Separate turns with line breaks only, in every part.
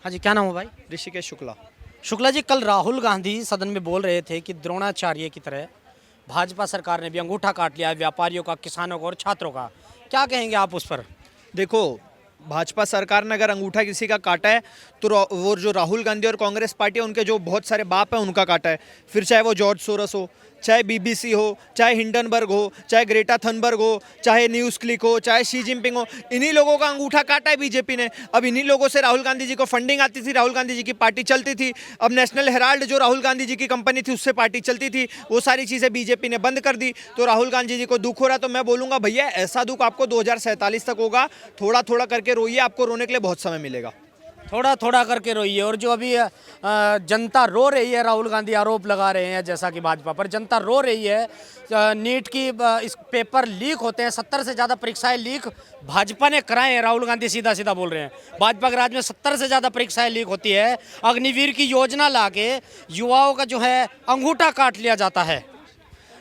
हाँ जी, क्या नाम है भाई?
ऋषिकेश शुक्ला।
शुक्ला जी, कल राहुल गांधी सदन में बोल रहे थे कि द्रोणाचार्य की तरह भाजपा सरकार ने भी अंगूठा काट लिया है व्यापारियों का, किसानों का और छात्रों का। क्या कहेंगे आप उस पर?
देखो, भाजपा सरकार ने अगर अंगूठा किसी का काटा है तो वो जो राहुल गांधी और कांग्रेस पार्टी है उनके जो बहुत सारे बाप हैं उनका काटा है। फिर चाहे वो जॉर्ज सोरस हो, चाहे बीबीसी हो, चाहे हिंडनबर्ग हो, चाहे ग्रेटा थनबर्ग हो, चाहे न्यूज़ क्लिक हो, चाहे शी जिनपिंग हो, इन्हीं लोगों का अंगूठा काटा है बीजेपी ने। अब इन्हीं लोगों से राहुल गांधी जी को फंडिंग आती थी, राहुल गांधी जी की पार्टी चलती थी। अब नेशनल हेराल्ड जो राहुल गांधी जी की कंपनी थी उससे पार्टी चलती थी, वो सारी चीज़ें बीजेपी ने बंद कर दी। तो राहुल गांधी जी को दुख हो रहा है, तो मैं बोलूँगा भैया ऐसा दुख आपको 2047 तक होगा। थोड़ा थोड़ा करके रोइए, आपको रोने के लिए बहुत समय मिलेगा।
थोड़ा थोड़ा करके रोइए। और जो अभी जनता रो रही है, राहुल गांधी आरोप लगा रहे हैं जैसा कि भाजपा पर जनता रो रही है। नीट की इस पेपर लीक होते हैं, 70 से ज़्यादा परीक्षाएं लीक भाजपा ने कराए हैं। राहुल गांधी सीधा सीधा बोल रहे हैं भाजपा के राज में 70 से ज़्यादा परीक्षाएं लीक होती है। अग्निवीर की योजना ला के युवाओं का जो है अंगूठा काट लिया जाता है।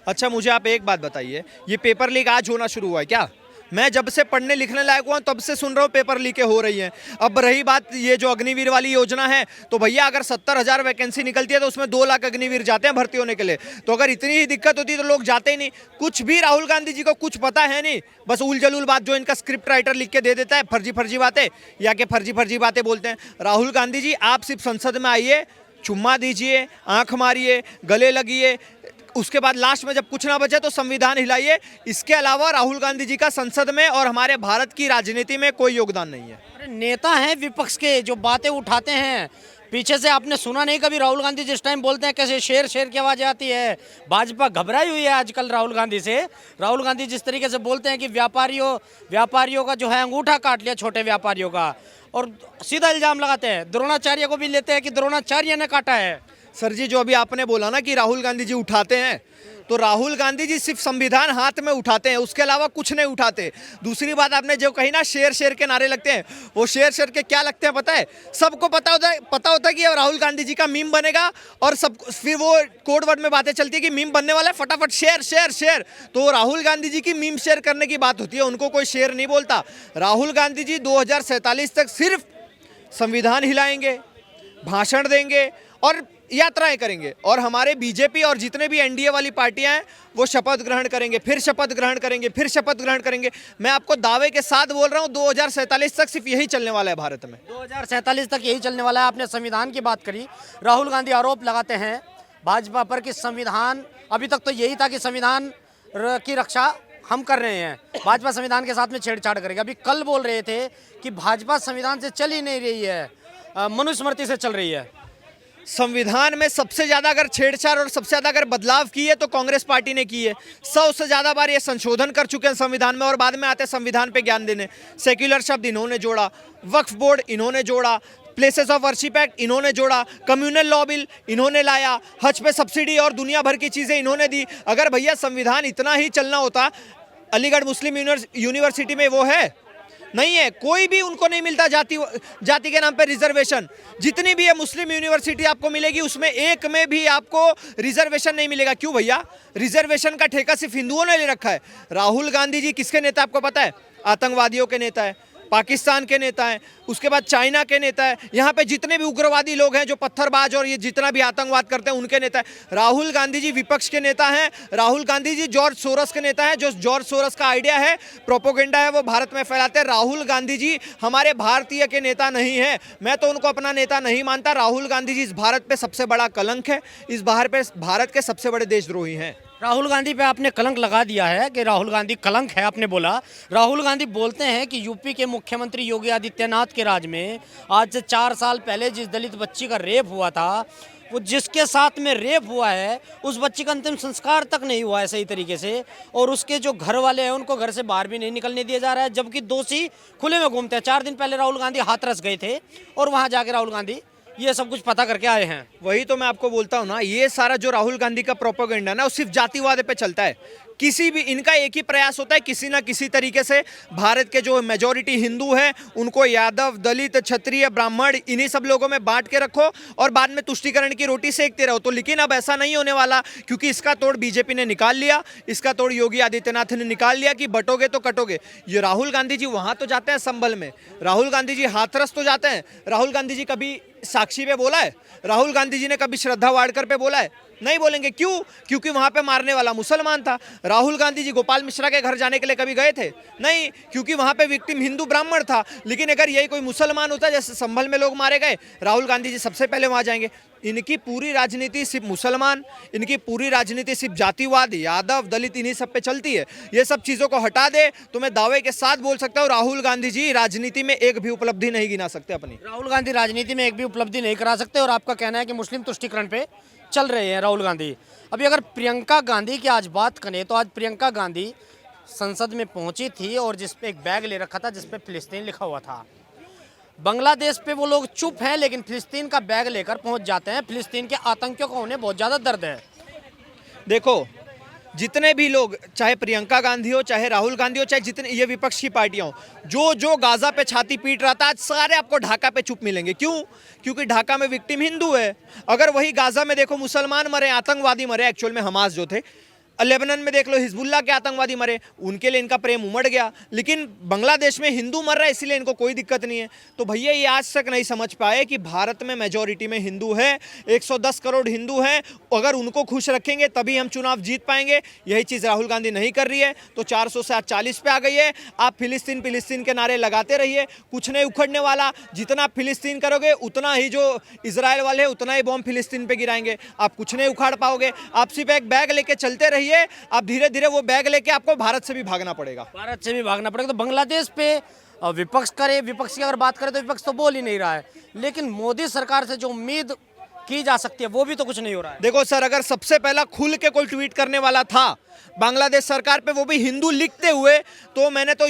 अच्छा, मुझे आप एक बात बताइए, ये पेपर लीक आज होना शुरू हुआ है क्या? मैं जब से पढ़ने लिखने लायक हुआ तब से सुन रहा हूँ पेपर लीकें हो रही हैं। अब रही बात ये जो अग्निवीर वाली योजना है, तो भैया अगर 70,000 वैकेंसी निकलती है तो उसमें 2 लाख अग्निवीर जाते हैं भर्ती होने के लिए। तो अगर इतनी ही दिक्कत होती तो लोग जाते ही नहीं। कुछ भी राहुल गांधी जी को कुछ पता है नहीं, बस उल जलूल बात जो इनका स्क्रिप्ट राइटर लिख के दे देता है, फर्जी फर्जी बातें या कि फर्जी फर्जी बातें बोलते हैं। राहुल गांधी जी, आप सिर्फ संसद में आइए, चुम्मा दीजिए, आंख मारिए, गले लगिए, उसके बाद लास्ट में जब कुछ ना बचे तो संविधान हिलाइए। इसके अलावा राहुल गांधी जी का संसद में और हमारे भारत की राजनीति में कोई योगदान नहीं है।
अरे नेता हैं विपक्ष के, जो बातें उठाते हैं पीछे से आपने सुना नहीं कभी? राहुल गांधी जिस टाइम बोलते हैं कैसे शेर शेर की आवाज आती है। भाजपा घबराई हुई है आजकल राहुल गांधी से। राहुल गांधी जिस तरीके से बोलते हैं कि व्यापारियों का जो है अंगूठा काट लिया, छोटे व्यापारियों का, और सीधा इल्जाम लगाते हैं, द्रोणाचार्य को भी लेते हैं कि द्रोणाचार्य ने काटा है।
सर जी, जो अभी आपने बोला ना कि राहुल गांधी जी उठाते हैं, तो राहुल गांधी जी सिर्फ संविधान हाथ में उठाते हैं, उसके अलावा कुछ नहीं उठाते। दूसरी बात आपने जो कही ना, शेर शेर के नारे लगते हैं, वो शेर शेर के क्या लगते हैं पता है? सबको पता होता है कि अब राहुल गांधी जी का मीम बनेगा और सब फिर वो कोड वर्ड में बातें चलती है कि मीम बनने वाला है, फटाफट शेर शेर शेर। तो राहुल गांधी जी की मीम शेयर करने की बात होती है, उनको कोई शेर नहीं बोलता। राहुल गांधी जी 2047 तक सिर्फ संविधान हिलाएंगे, भाषण देंगे और यात्राएं करेंगे, और हमारे बीजेपी और जितने भी एनडीए वाली पार्टियां हैं वो शपथ ग्रहण करेंगे, फिर शपथ ग्रहण करेंगे, फिर शपथ ग्रहण करेंगे। मैं आपको दावे के साथ बोल रहा हूं, 2047 तक सिर्फ यही चलने वाला है भारत में।
2047 तक यही चलने वाला है। आपने संविधान की बात करी, राहुल गांधी आरोप लगाते हैं भाजपा पर कि संविधान, अभी तक तो यही था कि संविधान की रक्षा हम कर रहे हैं, भाजपा संविधान के साथ में छेड़छाड़ करेगी। अभी कल बोल रहे थे कि भाजपा संविधान से चल ही नहीं रही है, मनुस्मृति से चल रही है।
संविधान में सबसे ज़्यादा अगर छेड़छाड़ और सबसे ज़्यादा अगर बदलाव की है तो कांग्रेस पार्टी ने की है। 100 से ज़्यादा बार ये संशोधन कर चुके हैं संविधान में, और बाद में आते संविधान पे ज्ञान देने। सेक्युलर शब्द इन्होंने जोड़ा, वक्फ बोर्ड इन्होंने जोड़ा, प्लेसेस ऑफ वर्शिप एक्ट इन्होंने जोड़ा, कम्युनल लॉ बिल इन्होंने लाया, हज पे सब्सिडी और दुनिया भर की चीज़ें इन्होंने दी। अगर भैया संविधान इतना ही चलना होता, अलीगढ़ मुस्लिम यूनिवर्सिटी में वो है नहीं है, कोई भी उनको नहीं मिलता जाति के नाम पे रिजर्वेशन। जितनी भी है मुस्लिम यूनिवर्सिटी आपको मिलेगी, उसमें एक में भी आपको रिजर्वेशन नहीं मिलेगा। क्यों भैया? रिजर्वेशन का ठेका सिर्फ हिंदुओं ने ले रखा है। राहुल गांधी जी किसके नेता आपको पता है? आतंकवादियों के नेता है, पाकिस्तान के नेता हैं, उसके बाद चाइना के नेता है। यहाँ पे जितने भी उग्रवादी लोग हैं जो पत्थरबाज और ये जितना भी आतंकवाद करते हैं उनके नेता है। राहुल गांधी जी विपक्ष के नेता हैं। राहुल गांधी जी जॉर्ज सोरस के नेता हैं। जो जॉर्ज सोरस का आइडिया है, प्रोपोगेंडा है, वो भारत में फैलाते हैं। राहुल गांधी जी हमारे भारतीय के नेता नहीं है, मैं तो उनको अपना नेता नहीं मानता। राहुल गांधी जी इस भारत पे सबसे बड़ा कलंक है, इस भारत के सबसे बड़े देशद्रोही हैं।
राहुल गांधी पे आपने कलंक लगा दिया है कि राहुल गांधी कलंक है, आपने बोला। राहुल गांधी बोलते हैं कि यूपी के मुख्यमंत्री योगी आदित्यनाथ के राज में आज से 4 साल पहले जिस दलित बच्ची का रेप हुआ था, वो जिसके साथ में रेप हुआ है उस बच्ची का अंतिम संस्कार तक नहीं हुआ है सही तरीके से, और उसके जो घर वाले हैं उनको घर से बाहर भी नहीं निकलने दिया जा रहा है, जबकि दोषी खुले में घूमते हैं। 4 दिन पहले राहुल गांधी हाथरस गए थे और वहाँ जाके राहुल गांधी ये सब कुछ पता करके आए हैं।
वही तो मैं आपको बोलता हूँ ना, ये सारा जो राहुल गांधी का प्रोपेगेंडा ना, वो सिर्फ जातिवाद पे चलता है। किसी भी इनका एक ही प्रयास होता है किसी ना किसी तरीके से भारत के जो मेजॉरिटी हिंदू हैं उनको यादव, दलित, क्षत्रिय, ब्राह्मण इन्हीं सब लोगों में बांट के रखो और बाद में तुष्टीकरण की रोटी सेकते रहो। तो लेकिन अब ऐसा नहीं होने वाला, क्योंकि इसका तोड़ बीजेपी ने निकाल लिया, इसका तोड़ योगी आदित्यनाथ ने निकाल लिया कि बटोगे तो कटोगे। ये राहुल गांधी जी वहां तो जाते हैं संभल में, राहुल गांधी जी हाथरस तो जाते हैं, राहुल गांधी जी कभी साक्षी पे बोला है, राहुल गांधी जी ने कभी श्रद्धा वाडकर पे बोला है? नहीं बोलेंगे। क्यों? क्योंकि वहां पे मारने वाला मुसलमान था। राहुल गांधी जी गोपाल मिश्रा के घर जाने के लिए कभी गए थे? नहीं, क्योंकि वहां पे विक्टिम हिंदू ब्राह्मण था। लेकिन अगर यही कोई मुसलमान होता, जैसे संभल में लोग मारे गए, राहुल गांधी जी सबसे पहले वहां जाएंगे। इनकी पूरी राजनीति सिर्फ मुसलमान, इनकी पूरी राजनीति सिर्फ जातिवाद, यादव, दलित इन्हीं सब पे चलती है। ये सब चीज़ों को हटा दे तो मैं दावे के साथ बोल सकता हूँ राहुल गांधी जी राजनीति में एक भी उपलब्धि नहीं गिना सकते अपनी।
राहुल गांधी राजनीति में एक भी उपलब्धि नहीं करा सकते और आपका कहना है कि मुस्लिम तुष्टीकरण पे चल रहे हैं राहुल गांधी। अभी अगर प्रियंका गांधी की आज बात करें तो आज प्रियंका गांधी संसद में पहुंची थी और जिस पे एक बैग ले रखा था जिस पे फिलिस्तीन लिखा हुआ था। बांग्लादेश पे वो लोग चुप हैं, लेकिन फिलिस्तीन का बैग लेकर पहुंच जाते हैं। फिलिस्तीन के आतंकियों को उन्हें बहुत ज़्यादा दर्द है।
देखो, जितने भी लोग, चाहे प्रियंका गांधी हो, चाहे राहुल गांधी हो, चाहे जितने ये विपक्ष की पार्टियां हो, जो गाजा पे छाती पीट रहा था, आज सारे आपको ढाका पे चुप मिलेंगे। क्यों? क्योंकि ढाका में विक्टिम हिंदू है। अगर वही गाजा में देखो मुसलमान मरे, आतंकवादी मरे, एक्चुअल में हमास जो थे, लेबनान में देख लो हिजबुल्लाह के आतंकवादी मरे, उनके लिए इनका प्रेम उमड़ गया। लेकिन बांग्लादेश में हिंदू मर रहा है इसीलिए इनको कोई दिक्कत नहीं है। तो भैया ये आज तक नहीं समझ पाए कि भारत में मेजॉरिटी में हिंदू है, 110 करोड़ हिंदू हैं, अगर उनको खुश रखेंगे तभी हम चुनाव जीत पाएंगे। यही चीज़ राहुल गांधी नहीं कर रही है, तो 400 से आज 40 पे आ गई है। आप फिलिस्तीन फिलिस्तीन के नारे लगाते रहिए, कुछ नहीं उखड़ने वाला। जितना फिलिस्तीन करोगे उतना ही जो इजराइल वाले हैं उतना ही बॉम्ब फिलिस्तीन पे गिराएंगे, आप कुछ नहीं उखाड़ पाओगे। आप सिर्फ एक बैग लेके चलते रहिए, आप धीरे धीरे वो बैग लेके आपको भारत से भी भागना पड़ेगा।
भारत से भी भागना पड़ेगा। तो बांग्लादेश पे विपक्ष की अगर बात करें तो विपक्ष तो बोल ही नहीं रहा है, लेकिन मोदी सरकार से जो उम्मीद की जा सकती है वो भी तो कुछ नहीं हो रहा है।
देखो सर, अगर सबसे पहला खुल के कोई ट्वीट करने वाला था बांग्लादेश सरकार पे, वो भी हिंदू लिखते हुए, तो मैंने तो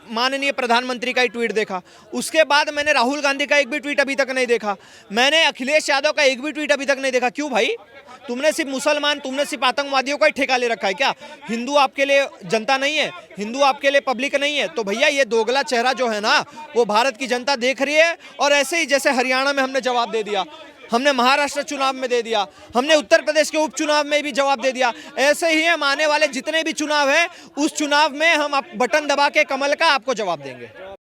माननीय प्रधानमंत्री का ही ट्वीट देखा। उसके बाद मैंने राहुल गांधी का एक भी ट्वीट अभी तक नहीं देखा। मैंने अखिलेश यादव का एक भी ट्वीट अभी तक नहीं देखा। क्यों भाई? तुमने सिर्फ मुसलमान, तुमने सिर्फ आतंकवादियों का ही ठेका ले रखा है क्या? हिंदू आपके लिए जनता नहीं है? हिंदू आपके लिए पब्लिक नहीं है? तो भैया ये दोगला चेहरा जो है ना, वो भारत की जनता देख रही है। और ऐसे ही जैसे हरियाणा में हमने जवाब दे दिया, हमने महाराष्ट्र चुनाव में दे दिया, हमने उत्तर प्रदेश के उपचुनाव में भी जवाब दे दिया, ऐसे ही हम आने वाले जितने भी चुनाव हैं उस चुनाव में हम बटन दबा के कमल का आपको जवाब देंगे।